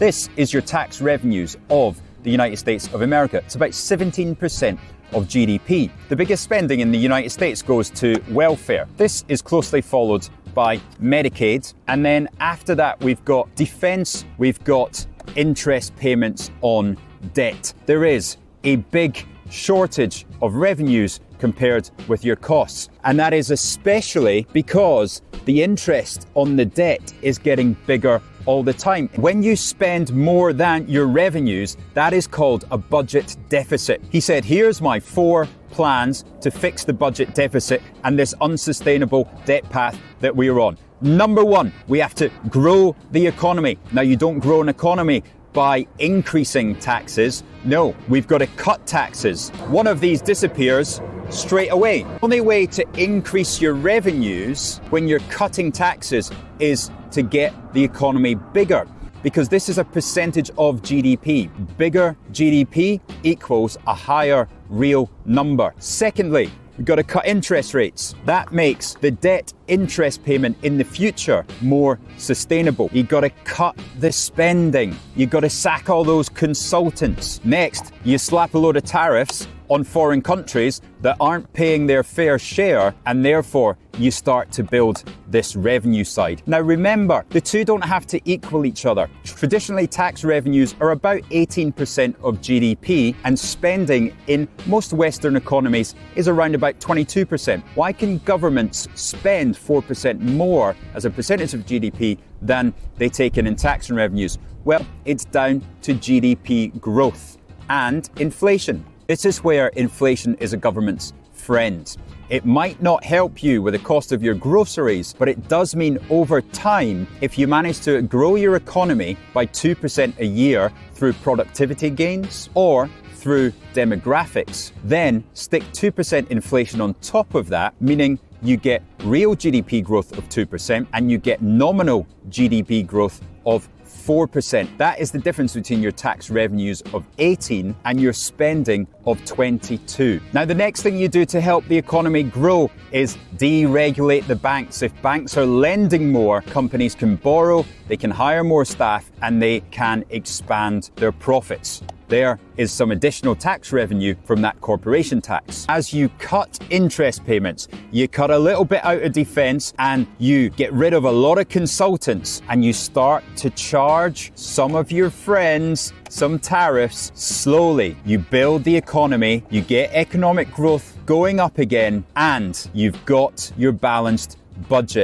This is your tax revenues of the United States of America. It's about 17% of GDP. The biggest spending in the United States goes to welfare. This is closely followed by Medicaid. And then after that, we've got defense, we've got interest payments on debt. There is a big shortage of revenues compared with your costs. And that is especially because the interest on the debt is getting bigger all the time. When you spend more than your revenues, that is called a budget deficit. He said, here's my 4 plans to fix the budget deficit and this unsustainable debt path that we're on. Number 1, we have to grow the economy. Now, you don't grow an economy by increasing taxes. No, we've got to cut taxes. One of these disappears straight away. The only way to increase your revenues when you're cutting taxes is to get the economy bigger, because this is a percentage of GDP. Bigger GDP equals a higher real number. Secondly, we've got to cut interest rates. That makes the debt interest payment in the future more sustainable. You've got to cut the spending. You've got to sack all those consultants. Next, you slap a load of tariffs on foreign countries that aren't paying their fair share, and therefore you start to build this revenue side. Now remember, the two don't have to equal each other. Traditionally, tax revenues are about 18% of GDP, and spending in most Western economies is around about 22%. Why can governments spend 4% more as a percentage of GDP than they take in tax and revenues? Well, it's down to GDP growth and inflation. This is where inflation is a government's friend. It might not help you with the cost of your groceries, but it does mean over time, if you manage to grow your economy by 2% a year through productivity gains or through demographics, then stick 2% inflation on top of that, meaning you get real GDP growth of 2% and you get nominal GDP growth of 4%. That is the difference between your tax revenues of 18 and your spending of 22. Now, the next thing you do to help the economy grow is deregulate the banks. If banks are lending more, companies can borrow, they can hire more staff, and they can expand their profits. There is some additional tax revenue from that corporation tax. As you cut interest payments, you cut a little bit out of defense and you get rid of a lot of consultants, and you start to charge some of your friends some tariffs slowly. You build the economy, you get economic growth going up again, and you've got your balanced budget.